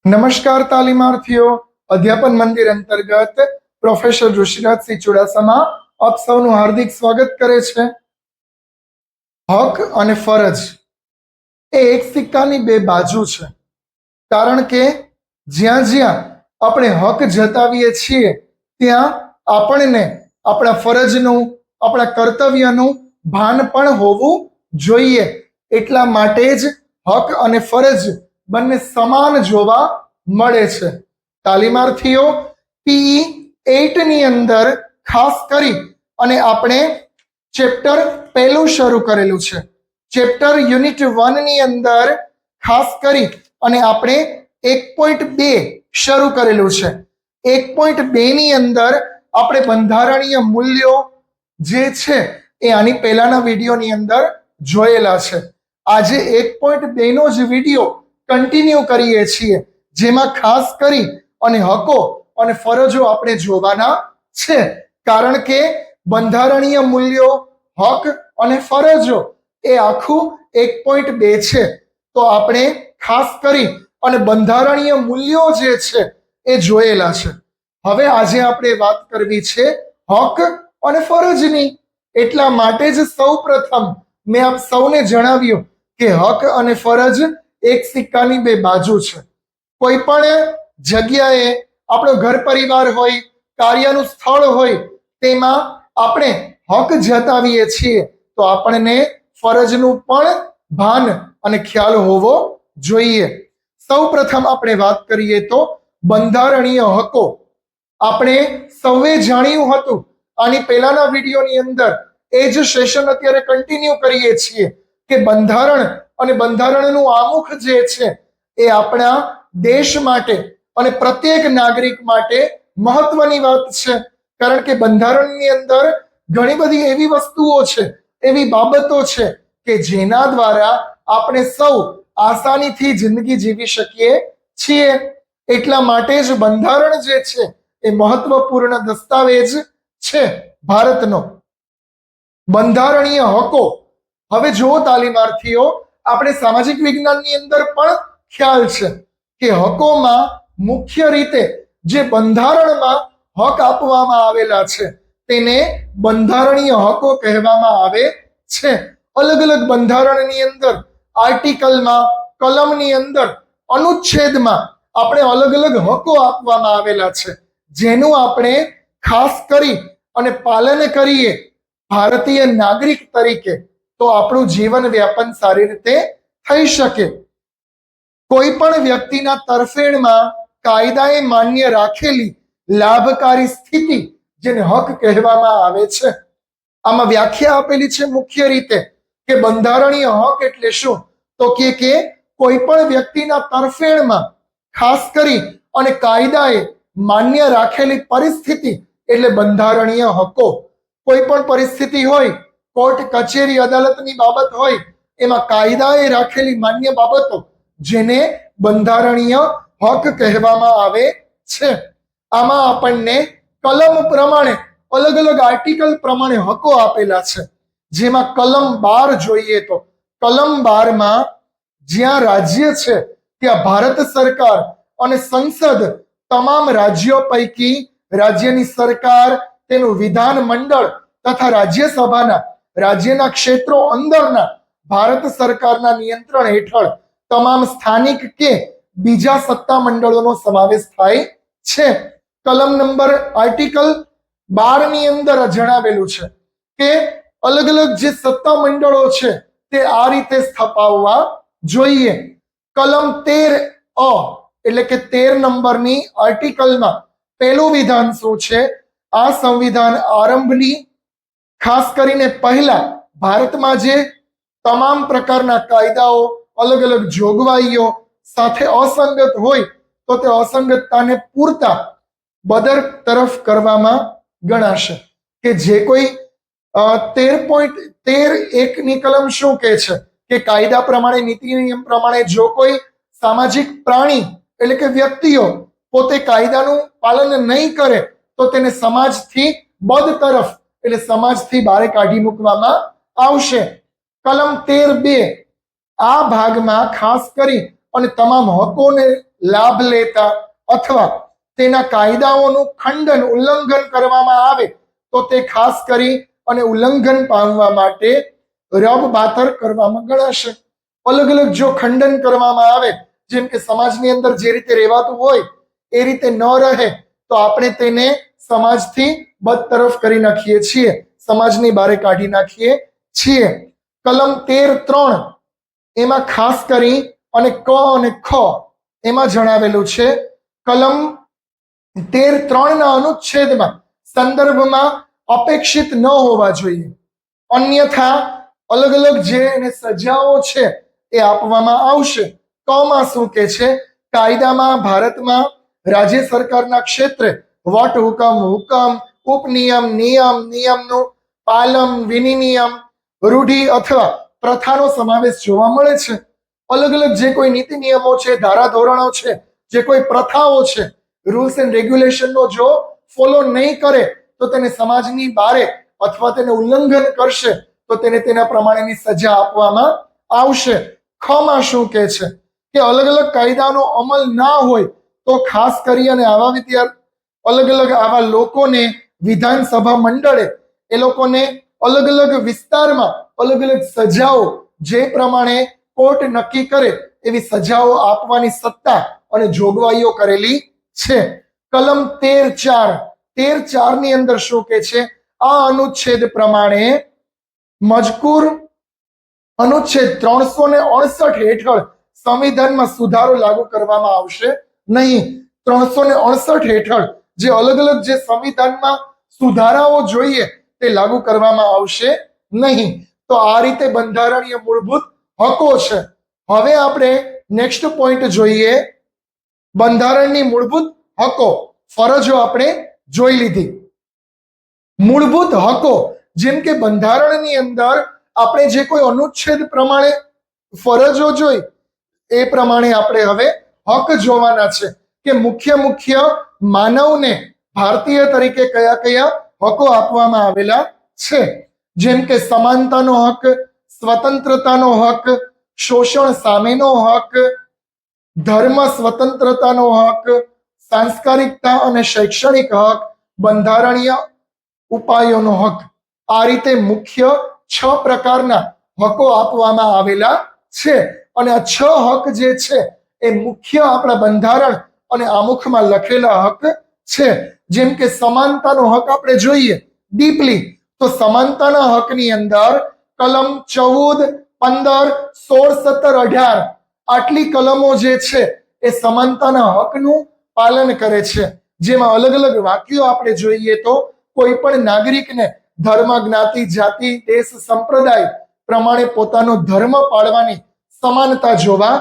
નમસ્કાર તાલીમાર્થીઓ, અધ્યાપન મંદિર અંતર્ગત પ્રોફેસર ઋષિરાજસિંહ ચુડાસમા આપ સૌનું હાર્દિક સ્વાગત કરે છે. હક અને ફરજ એ એક સિક્કાની બે બાજુ છે, કારણ કે જ્યાં જ્યાં આપણે હક જતાવીએ છીએ ત્યાં આપણને આપણા ફરજનું, આપણા કર્તવ્યનું ભાન પણ હોવું જોઈએ. એટલા માટે જ હક અને ફરજ બંને સમાન જોવા મળે છે. તાલીમાર્થીઓ, PE 8 ની અંદર ખાસ કરી અને આપણે ચેપ્ટર પહેલું શરૂ કરેલું છે. ચેપ્ટર યુનિટ 1 ની અંદર ખાસ કરી અને આપણે 1.2 શરૂ કરેલું છે. 1.2 ની અંદર આપણે બંધારણીય મૂલ્યો જે છે એ આની પહેલાના વિડીયોની અંદર જોયેલા છે. આજે 1.2 નો જ વિડીયો કન્ટિન્યુ કરીએ છીએ, જેમાં ખાસ કરી અને હકો અને ફરજો આપણે જોવાના છે. કારણ કે બંધારણીય મૂલ્યો, હક અને ફરજો એ આખું 1.2 છે. તો આપણે ખાસ કરી અને બંધારણીય મૂલ્યો જે છે એ જોયેલા છે. હવે આજે આપણે વાત કરવી છે હક અને ફરજની. એટલા માટે જ સૌ પ્રથમ મેં આપ સૌને જણાવ્યું કે હક અને ફરજ એક સિક્કાની બે બાજુ છે. કોઈ પણ જગ્યાએ આપણો ઘર પરિવાર હોય, કાર્યનું સ્થળ હોય, તેમાં આપણે હક જતાવીએ છીએ તો આપણને ફરજનું પણ ભાન અને ખ્યાલ હોવો જોઈએ. સૌ પ્રથમ આપણે વાત કરીએ તો બંધારણીય હકો. આપણે સૌએ જાણ્યું હતું આની પહેલાના વિડીયોની અંદર, એ જ સેશન અત્યારે કન્ટિન્યુ કરીએ છીએ કે બંધારણ અને બંધારણનું આમુખ જે છે એ આપણા દેશ માટે અને પ્રત્યેક નાગરિક માટે મહત્વની વાત છે. કારણ કે બંધારણની અંદર ઘણી બધી એવી વસ્તુઓ છે, એવી બાબતો છે કે જેના દ્વારા આપણે સૌ આસાનીથી જિંદગી જીવી શકીએ છીએ. એટલા માટે જ બંધારણ જે છે એ મહત્વપૂર્ણ દસ્તાવેજ છે ભારતનો. બંધારણીય હકો. હવે જો તાલીમાર્થીઓ, આપણે સામાજિક વિજ્ઞાનની અંદર પણ ખ્યાલ છે કે હકોમાં મુખ્ય રીતે જે બંધારણમાં હક આપવામાં આવેલા છે તેને બંધારણીય હકો કહેવામાં આવે છે. અલગ અલગ બંધારણની અંદર આર્ટિકલમાં, કલમની અંદર, અનુચ્છેદમાં આપણે અલગ અલગ હકો આપવામાં આવેલા છે, જેનું આપણે ખાસ કરી અને પાલન કરીએ ભારતીય નાગરિક તરીકે તો આપણું જીવન વ્યાપન સારી રીતે થઈ શકે. કોઈ પણ વ્યક્તિના તરફેણમાં કાયદાએ માન્ય રાખેલી લાભકારી સ્થિતિ, જેને હક કહેવામાં આવે છે. આમાં વ્યાખ્યા આપેલી છે મુખ્ય રીતે કે બંધારણીય હક એટલે શું, તો કે કોઈ પણ વ્યક્તિના તરફેણમાં ખાસ કરી અને કાયદાએ માન્ય રાખેલી પરિસ્થિતિ એટલે બંધારણીય હકો. કોઈ પણ પરિસ્થિતિ હોય, કોર્ટ કચેરી અદાલતની બાબત હોય, એમાં કાયદાએ રાખેલી માન્ય બાબતો જેને બંધારણીય હક કહેવામાં આવે છે. આમાં આપણને કલમ પ્રમાણે, અલગ અલગ આર્ટિકલ પ્રમાણે હકો આપેલા છે. જેમાં કલમ 12 જોઈએ તો કલમ 12 માં જ્યાં રાજ્ય છે ત્યાં ભારત સરકાર અને સંસદ તમામ રાજ્યો પૈકી રાજ્યની સરકાર, તેનું વિધાન મંડળ તથા રાજ્યસભાના રાજ્યના ક્ષેત્રો અંદરના ભારત સરકારના નિયંત્રણ હેઠળ તમામ સ્થાનિક કે બીજા સત્તા મંડળોનો સમાવેશ થાય છે. કલમ નંબર આર્ટિકલ 12 ની અંદર જણાવેલું છે કે અલગ અલગ જે સત્તા મંડળો છે તે આ રીતે સ્થપાવવા જોઈએ. કલમ 13 એટલે કે 13 નંબરની આર્ટિકલમાં પહેલું વિધાન શું છે, આ સંવિધાન આરંભની ખાસ કરીને પહેલા ભારતમાં જે તમામ પ્રકારના કાયદાઓ, અલગ અલગ જોગવાઈઓ સાથે અસંગત હોય તો તે અસંગતતાને પૂરતા બદરતરફ કરવામાં ગણાશે. કે જે કોઈ 13.13 ની કલમ શું કહે છે કે કાયદા પ્રમાણે, નીતિ નિયમ પ્રમાણે જો કોઈ સામાજિક પ્રાણી એટલે કે વ્યક્તિઓ પોતે કાયદાનું પાલન નહીં કરે તો તેને સમાજથી બદતરફ એટલે સમાજથી બહાર કાઢી મૂકવામાં આવશે. કલમ 13(2) આ ભાગમાં ખાસ કરી અને તમામ હકોને લાભ લેતા અથવા તેના કાયદાઓનું ખંડન ઉલ્લંઘન કરવામાં આવે તો તે ખાસ કરી અને ઉલ્લંઘન પામવા માટે રબબાતર કરવામાં ગણાશે. અલગ અલગ જો ખંડન કરવામાં આવે, જેમ કે સમાજની અંદર જે રીતે રહેવાતું હોય એ રીતે ન રહે તો આપણે તેને સમાજથી બદતરફ કરી નાખીએ છીએ, સમાજની બહાર કાઢી નાખીએ છીએ. કલમ 13(3) એમાં ખાસ કરી અને ક અને ખ એમાં જણાવેલું છે. કલમ 13(3) ના અનુચ્છેદમાં સંદર્ભમાં અપેક્ષિત ન હોવા જોઈએ, અન્યથા અલગ અલગ જે સજાઓ છે એ આપવામાં આવશે. કમાં શું કે છે? કાયદામાં ભારતમાં રાજ્ય સરકારના ક્ષેત્રે વટ હુકમ, હુકમ, ઉપનિયમ, નિયમ, નિયમનું પાલન, વિનિયમ, રૂઢિ અથવા પ્રથાનો સમાવેશ જોવા મળે છે. અલગ અલગ જે કોઈ નીતિ નિયમો છે, ધારાધોરણો છે, જે કોઈ પ્રથાઓ છે, રૂલ્સ એન્ડ રેગ્યુલેશનનો જો ફોલો નહીં કરે તો તેને સમાજની બારે અથવા તેને ઉલ્લંઘન કરશે તો તેને તેના પ્રમાણેની સજા આપવામાં આવશે. ખમાં શું કહે છે કે અલગ અલગ કાયદાનો અમલ ના હોય તો ખાસ કરી અને આવા અલગ અલગ આવા લોકોને વિધાનસભા મંડળે એ લોકોને અલગ અલગ વિસ્તારમાં અલગ અલગ સજાઓ જે પ્રમાણે કોર્ટ નક્કી કરે એવી સજાઓ આપવાની સત્તા અને જોગવાઈઓ કરેલી છે. કલમ 13(4) ની અંદર શું કે છે? આ અનુચ્છેદ પ્રમાણે મજકૂર અનુચ્છેદ 368 હેઠળ સંવિધાનમાં સુધારો લાગુ કરવામાં આવશે નહીં. 368 હેઠળ જે અલગ અલગ જે સંવિધાનમાં સુધારાઓ જોઈએ તે લાગુ કરવામાં આવશે નહીં. તો આ રીતે બંધારણીય મૂળભૂત હકો છે. હવે આપણે નેક્સ્ટ પોઈન્ટ જોઈએ. બંધારણની મૂળભૂત હકો, ફરજો આપણે જોઈ લીધી. મૂળભૂત હકો, જેમ કે બંધારણની અંદર આપણે જે કોઈ અનુચ્છેદ પ્રમાણે ફરજો જોઈ એ પ્રમાણે આપણે હવે હક જોવાના છે કે મુખ્ય માનવને ભારતીય તરીકે કયા કયા હકો આપવામાં આવેલા છે. જેમ કે સમાનતાનો હક, સ્વતંત્રતાનો હક, શોષણ સામેનો હક, ધર્મ સ્વતંત્રતાનો હક, સાંસ્કારિકતા અને શૈક્ષણિક હક, બંધારણીય ઉપાયોનો હક. આ રીતે મુખ્ય 6 પ્રકારના હકો આપવામાં આવેલા છે. અને આ 6 હક જે છે એ મુખ્ય આપણા બંધારણ અને આમુખમાં લખેલા હક છે. જેમ કે સમાનતાનો હક આપણે જોઈએ ડીપલી તો સમાનતાના હકની અંદર કલમ 14, 15, 16, 17, 18 આટલી કલમો જે છે એ સમાનતાના હકનું પાલન કરે છે. જેમાં અલગ અલગ વાક્યો આપણે જોઈએ તો કોઈ પણ નાગરિકને ધર્મ, જ્ઞાતિ, જાતિ, દેશ, સંપ્રદાય પ્રમાણે પોતાનો ધર્મ પાળવાની સમાનતા જોવા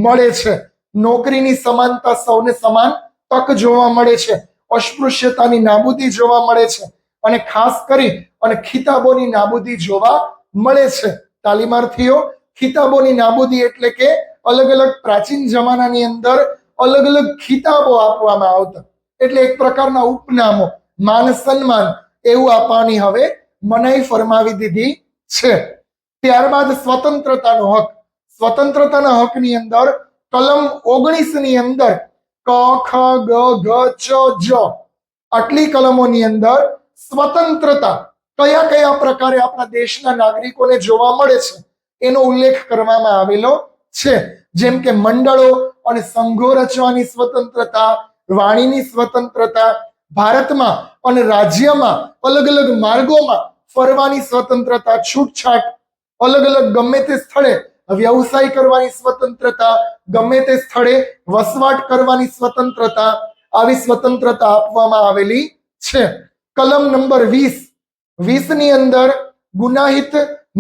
મળે છે. નોકરીની સમાનતા, સૌને સમાન તક જોવા મળે છે. અસ્પૃશ્યતાની નાબૂદી જોવા મળે છે અને ખાસ કરી અને ખિતાબોની નાબૂદી જોવા મળે છે. તાલીમાર્થીઓ, ખિતાબોની નાબૂદી એટલે કે અલગ અલગ પ્રાચીન જમાનાની અંદર અલગ અલગ ખિતાબો આપવામાં આવતા, એટલે એક પ્રકારના ઉપનામો, માન સન્માન એવું આપવાની હવે મનાઈ ફરમાવી દીધી છે. ત્યારબાદ સ્વતંત્રતાનો હક. સ્વતંત્રતાના હકની અંદર કલમ 19 ની અંદર ક, ખ, ગ, ઘ, ચ, જ આટલી કલમોની અંદર સ્વતંત્રતા કયા કયા પ્રકારે આપણા દેશના નાગરિકોને જોવા મળે છે એનો ઉલ્લેખ કરવામાં આવેલો છે. જેમ કે મંડળો અને સંઘો રચવાની સ્વતંત્રતા, વાણીની સ્વતંત્રતા, ભારતમાં અને રાજ્યમાં અલગ અલગ માર્ગોમાં ફરવાની સ્વતંત્રતા, છૂટછાટ, અલગ અલગ ગમે તે સ્થળે વ્યવસાય કરવાની સ્વતંત્રતા, ગમે તે સ્થળે વસવાટ કરવાની સ્વતંત્રતા, આવી સ્વતંત્રતા આપવામાં આવેલી છે. કલમ નંબર 20 ની અંદર ગુનાહિત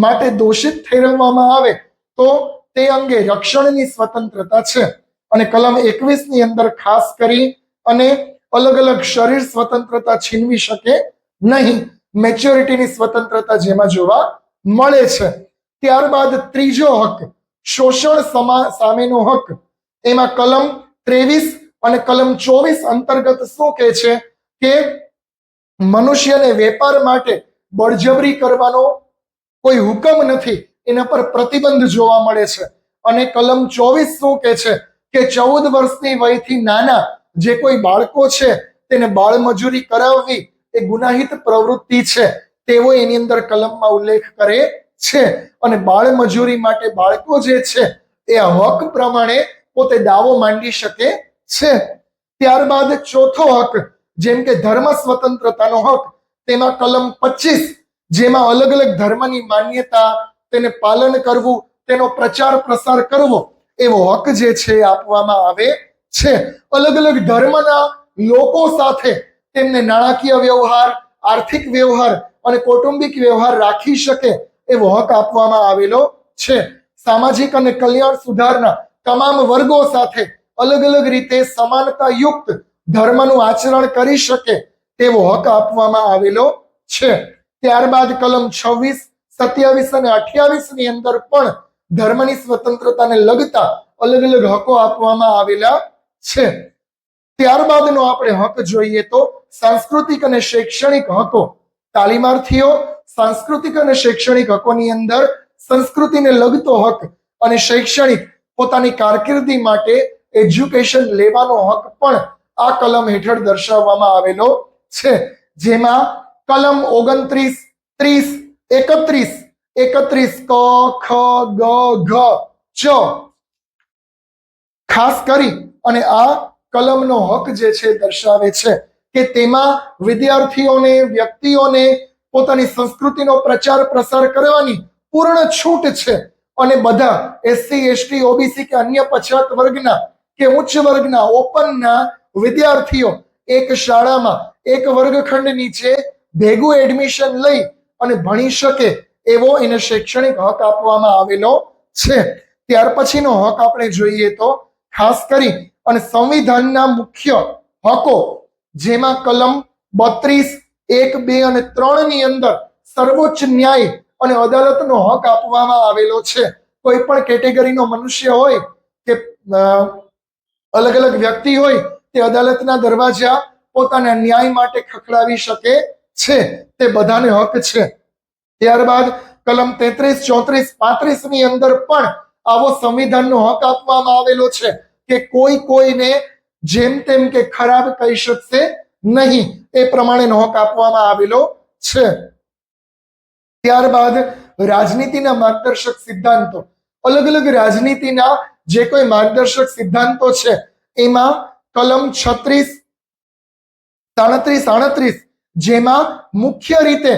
માટે દોષિત ઠેરવવામાં આવે તો તે અંગે રક્ષણની સ્વતંત્રતા છે. અને કલમ 21 ની અંદર ખાસ કરી અને અલગ અલગ શરીર સ્વતંત્રતા છીનવી શકે નહીં, મેચ્યોરિટીની સ્વતંત્રતા જેમાં જોવા મળે છે. ત્યારબાદ ત્રીજો હક, શોષણ સામેનો હક. એમાં કલમ 23 અને કલમ 24 અંતર્ગત શું કહે છે કે મનુષ્યને વેપાર માટે બળજબરી કરવાનો કોઈ હુકમ નથી, એના પર પ્રતિબંધ જોવા મળે છે. અને કલમ 24 શું કહે છે? કે 14 વર્ષની વયથી નાના જે કોઈ બાળકો છે તેને બાળમજૂરી કરાવવી એ ગુનાહિત પ્રવૃત્તિ છે તેવો એની અંદર કલમમાં ઉલ્લેખ કરે છે અને બાળમજૂરી માટે બાળકો જે છે એ હક પ્રમાણે પોતે દાવો માંડી શકે છે. ત્યારબાદ ચોથો હક જેમ કે ધર્મ સ્વતંત્રતાનો હક, તેમાં કલમ 25 જેમાં અલગ અલગ ધર્મની માન્યતા તેને પાલન કરવું, તેનો પ્રચાર પ્રસાર કરવો એવો હક જે છે આપવામાં આવે છે. અલગ અલગ ધર્મના લોકો સાથે તેમને નાણાકીય વ્યવહાર, આર્થિક વ્યવહાર અને કૌટુંબિક વ્યવહાર રાખી શકે એવો હક આપવામાં આવેલો છે. સામાજિક અને કલ્યાણ સુધારના તમામ વર્ગો સાથે અલગ અલગ રીતે સમાનતા યુક્ત ધર્મનું આચરણ કરી શકે તેવો હક આપવામાં આવેલો છે. ત્યારબાદ કલમ 26, 27 અને 28 ની અંદર પણ ધર્મની સ્વતંત્રતાને લગતા અલગ અલગ હકો આપવામાં આવેલા છે. ત્યારબાદનો આપણે હક જોઈએ તો સાંસ્કૃતિક અને શૈક્ષણિક હકો. તાલીમાર્થીઓ સાંસ્કૃતિક અને શૈક્ષણિક હકોની અંદર સંસ્કૃતિને લગતો હક અને શૈક્ષણિક પોતાની કારકિર્દી માટે એજ્યુકેશન લેવાનો હક પણ આ કલમ હેઠળ દર્શાવવામાં આવેલો છે. જેમાં કલમ 29, 30, 31, 31 ક, ખ, ગ, ઘ, ચ ખાસ કરી અને આ કલમનો હક જે છે દર્શાવે છે કે તેમાં વિદ્યાર્થીઓને, વ્યક્તિઓને પોતાની સંસ્કૃતિનો પ્રચાર પ્રસાર કરવાની પૂર્ણ છૂટ છે અને બધા એસસી, એસટી, ઓબીસી કે અન્ય પછાત વર્ગના કે ઉચ્ચ વર્ગના ઓપનના વિદ્યાર્થીઓ એક શાળામાં એક વર્ગખંડ નીચે ભેગું એડમિશન લઈ અને ભણી શકે એવો એને શૈક્ષણિક હક આપવામાં આવેલો છે. ત્યાર પછીનો હક આપણે જોઈએ તો ખાસ કરી અને સંવિધાનના મુખ્ય હકો જેમાં કલમ 32, 1, 2 અને 3 ની અંદર સર્વોચ્ચ ન્યાય અને અદાલતનો હક આપવામાં આવેલો છે. કોઈ પણ કેટેગરીનો મનુષ્ય હોય કે અલગ અલગ વ્યક્તિ હોય તે અદાલતના દરવાજા પોતાના ન્યાય માટે ખખડાવી શકે છે, તે બધાને હક છે. ત્યારબાદ કલમ 33, 34, 35 ની અંદર પણ આવો સંવિધાનનો હક આપવામાં આવેલો છે કે કોઈ કોઈને જેમ તેમ કે ખરાબ કહી શકશે નહીં, એ પ્રમાણેનો હક આપવામાં આવેલો છે. ત્યારબાદ રાજનીતિના માર્ગદર્શક સિદ્ધાંતો. અલગ અલગ રાજનીતિના જે કોઈ માર્ગદર્શક સિદ્ધાંતો છે એમાં કલમ 36, 37, 38 જેમાં મુખ્ય રીતે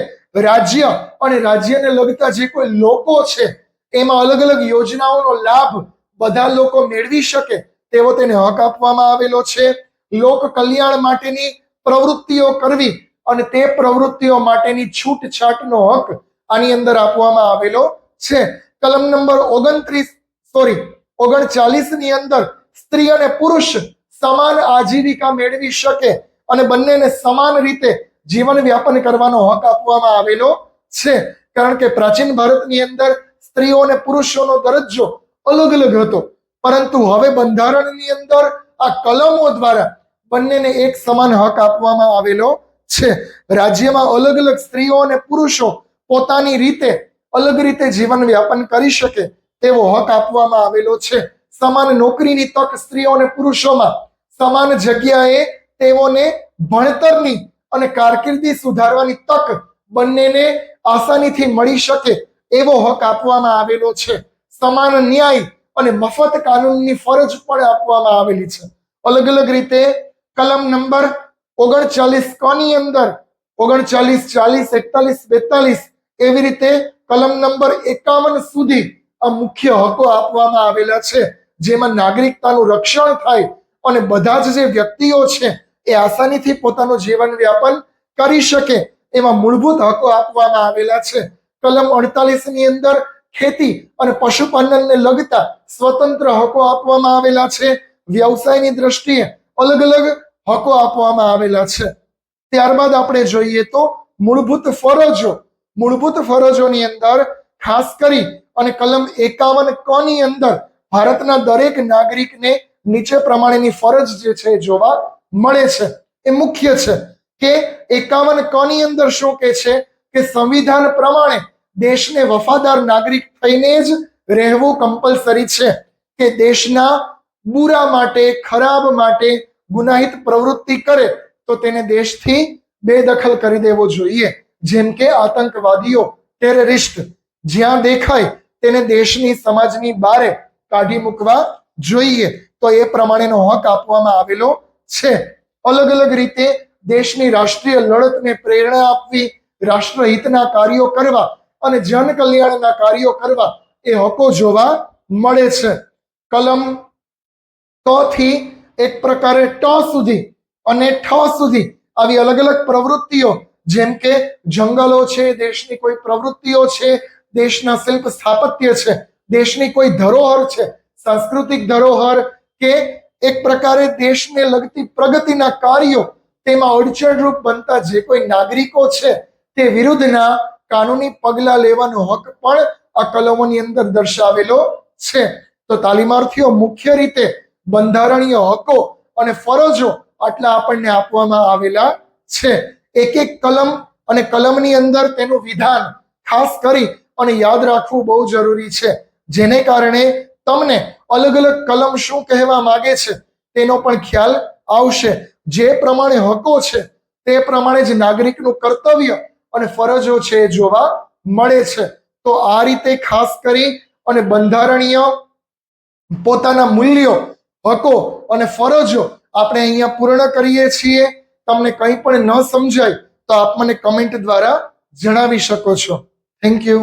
રાજ્ય અને રાજ્યને લગતા જે કોઈ લોકો છે એમાં અલગ અલગ યોજનાઓનો લાભ બધા લોકો મેળવી શકે તેવો તેને હક આપવામાં આવેલો છે. લોક કલ્યાણ માટેની પ્રવૃત્તિઓ કરવી અને તે પ્રવૃત્તિઓ માટેની છૂટછાટનો હક આની અંદર આપવામાં આવેલો છે. કલમ નંબર 39 ની અંદર સ્ત્રી અને પુરુષ સમાન આજીવિકા મેળવી શકે અને બંનેને સમાન રીતે જીવન વ્યાપન કરવાનો હક આપવામાં આવેલો છે. કારણ કે પ્રાચીન ભારતની અંદર સ્ત્રીઓ અને પુરુષોનો દરજ્જો અલગ અલગ હતો, પરંતુ હવે બંધારણની અંદર આ કલમો દ્વારા બંનેને એક સમાન હક આપવામાં આવેલો છે. રાજ્યમાં અલગ અલગ સ્ત્રીઓ અને પુરુષો પોતાની રીતે અલગ રીતે જીવન વ્યાપન કરી શકે તેવો હક આપવામાં આવેલો છે. સમાન નોકરીની તક સ્ત્રીઓ અને પુરુષોમાં, સમાન જગ્યાએ તેઓને ભણતરની અને કારકિર્દી સુધારવાની તક બંનેને આસાનીથી મળી શકે એવો હક આપવામાં આવેલો છે. સમાન ન્યાય અને મફત કાનૂનની ફરજ પણ આપવામાં આવેલી છે. અલગ અલગ રીતે કલમ નંબર 39 ક ની અંદર 39, 40, 41, 42 એવી રીતે કલમ નંબર 51 સુધી આ મુખ્ય હકો આપવામાં આવેલા છે, જેમાં નાગરિકતાનું રક્ષણ થાય અને બધા જ જે વ્યક્તિઓ છે એ આસાનીથી પોતાનું જીવન વ્યાપન કરી શકે એવા મૂળભૂત હકો આપવામાં આવેલા છે. કલમ 48 ની અંદર ખેતી અને પશુપાલનને લગતા સ્વતંત્ર હકો આપવામાં આવેલા છે. વ્યવસાયની દ્રષ્ટિએ અલગ અલગ હકો આપવામાં આવેલા છે. ત્યારબાદ આપણે જોઈએ તો મૂળભૂત ફરજો. મૂળભૂત ફરજોની અંદર ખાસ કરી અને કલમ 51 ક ની અંદર ભારતના દરેક નાગરિકને નીચે પ્રમાણેની ફરજ જે છે જોવા મળે છે. એ મુખ્ય છે કે 51 ક ની અંદર શું કહે છે કે સંવિધાન પ્રમાણે દેશને વફાદાર નાગરિક થઈને જ રહેવું કમ્પલસરી છે, કે દેશના બુરા માટે, ખરાબ માટે ગુનાહિત પ્રવૃત્તિ કરે તો તેને દેશથી બેદખલ કરી દેવો જોઈએ. જેમ કે આતંકવાદીઓ, ટેરરિસ્ટ જ્યાં દેખાય તેને દેશની, સમાજની બહાર કાઢી મૂકવા જોઈએ. તો એ પ્રમાણેનો હક આપવામાં આવેલો છે. અલગ અલગ રીતે દેશની રાષ્ટ્રીય લડતને પ્રેરણા આપવી, રાષ્ટ્રહિતના કાર્યો કરવા અને જન કલ્યાણના કાર્યો કરવા એ હકો જોવા મળે છે. કલમ ક થી એક પ્રકારે ટ સુધી અને ઠ સુધી આવી અલગ અલગ પ્રવૃત્તિઓ, જેમ કે જંગલો છે, દેશની કોઈ પ્રવૃત્તિઓ છે, દેશના શિલ્પ સ્થાપત્ય છે, દેશની કોઈ ધરોહર છે, સાંસ્કૃતિક ધરોહર કે એક પ્રકારે દેશને લગતી પ્રગતિના કાર્યો, તેમાં અડચણરૂપ બનતા જે કોઈ નાગરિકો છે તે વિરુદ્ધના કાનૂની પગલા લેવાનો હક પણ આ કલમોની અંદર દર્શાવેલો છે. તો તાલીમાર્થીઓ મુખ્ય રીતે બંધારણીય હકો અને ફરજો આટલા આપણને આપવામાં આવેલા છે. એક એક કલમ અને કલમની અંદર તેનું વિધાન ખાસ કરી અને યાદ રાખવું બહુ જરૂરી છે, જેને કારણે તમને અલગ અલગ કલમ શું કહેવા માંગે છે તેનો પણ ખ્યાલ આવશે. જે પ્રમાણે હકો છે તે પ્રમાણે જ નાગરિકનું કર્તવ્ય અને ફરજો છે એ જોવા મળે છે. તો આ રીતે ખાસ કરી અને બંધારણીય પોતાના મૂલ્યો, હકો અને ફરજો આપણે અહીંયા પૂર્ણ કરીએ છીએ. તમને કંઈ પણ ન સમજાય તો આપ મને કમેન્ટ દ્વારા જણાવી શકો છો. Thank you.